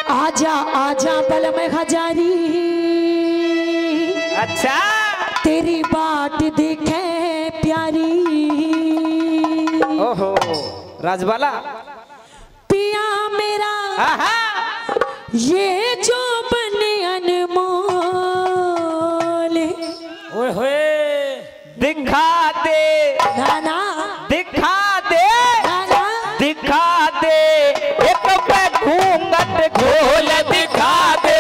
आजा आजा बल में हजारी, अच्छा तेरी बाट देखे प्यारी। ओहो राजबाला पिया मेरा ये जो बने अनमोल, ओए होए दिखा दे नाना दिखा दे नाना दिखा दे एक पे घूंघट खोल दिखा दे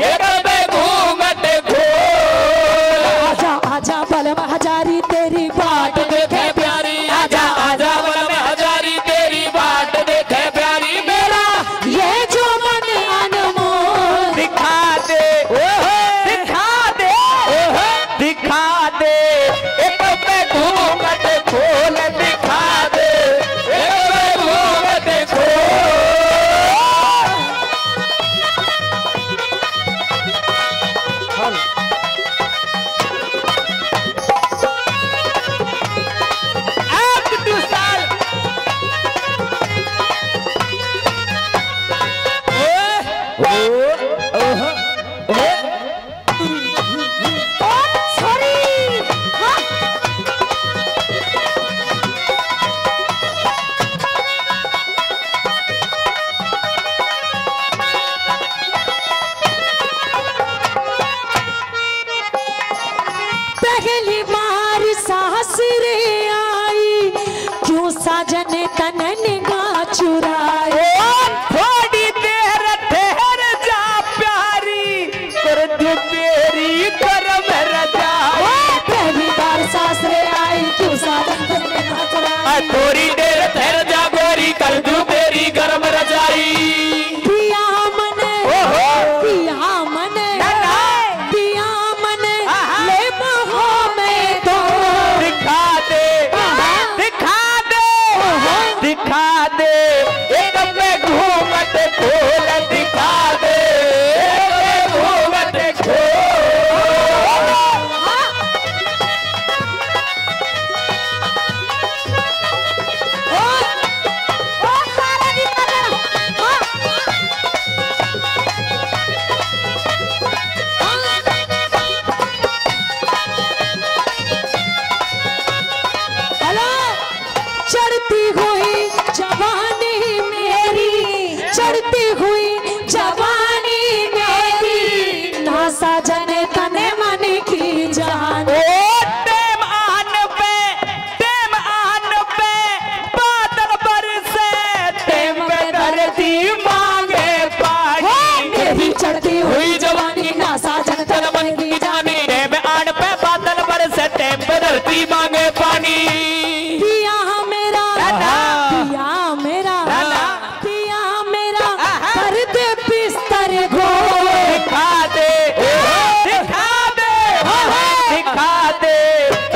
एक पे घूंघट खोल। आजा आजा बल में हजारी, तेरी बाट देखे प्यारी। आजा आजा बल में हजारी, तेरी बाट देखे प्यारी। मेरा ये जो मन अनमोल, दिखा दे दिखा दे दिखा दे एक पे घूंघट खोल दिखा दे एक पे घूंघट खोल। एक दो साल पहली बार सास रे आई, क्यों साजन तन निगाह चुराए। थोड़ी देर ठहर जा प्यारी, कर दो तेरी करम रजाई। पहली बार सास रे आई, क्यों साजन तन निगाह चुराए। थोड़ी देर ठहर जा गोरी, कर दो तेरी करम रजाई। पिया मने पिया मने पिया मने ले बहो में तो दिखा दे दिखा दे दिखा दे एक पे घूंघट खोल दिखा दे एक पे घूंघट खोल। हेलो, चढ़ती हुई जवानी मेरी, चढ़ती हुई जवानी मेरी, ना साजन तने मन की जान। टेम आन पे बादल बरसे, टेम पे धरती मांगे पानी। मेरी चढ़ती हुई जवानी, ना साजन तने मन की जान। टेम आन पे बादल बरसे, टेम पे धरती मांगे पानी। पिया मेरा पिया मेरा पिया मेरा, कर दे बिस्तर गोल। दिखा दे दिखा दे दिखा दे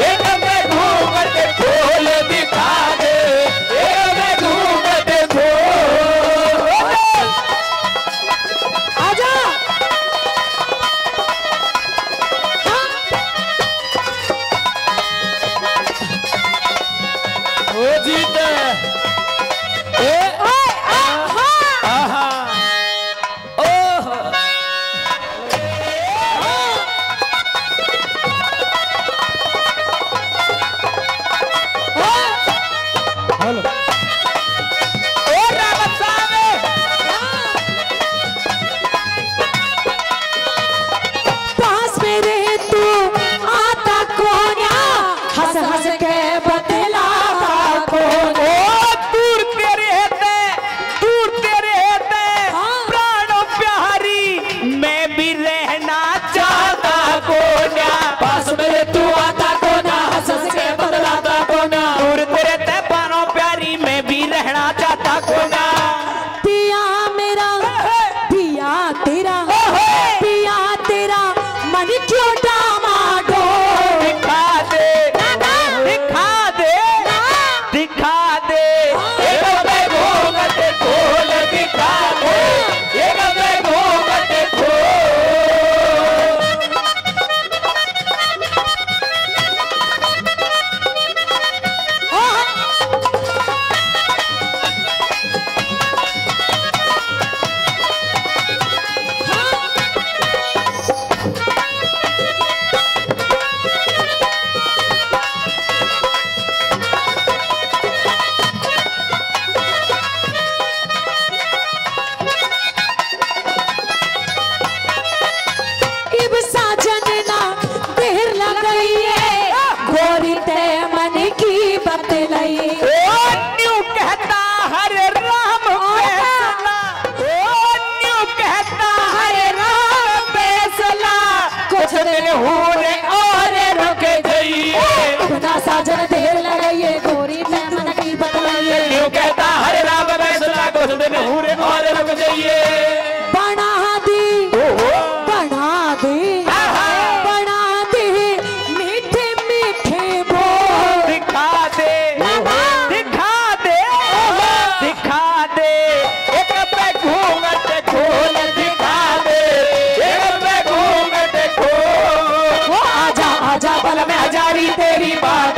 एक पे घूंघट खोल दिखा दे एक पे घूंघट खोल। आजा ओ जीत ए ओए आहा आहा ओह तेरी बाट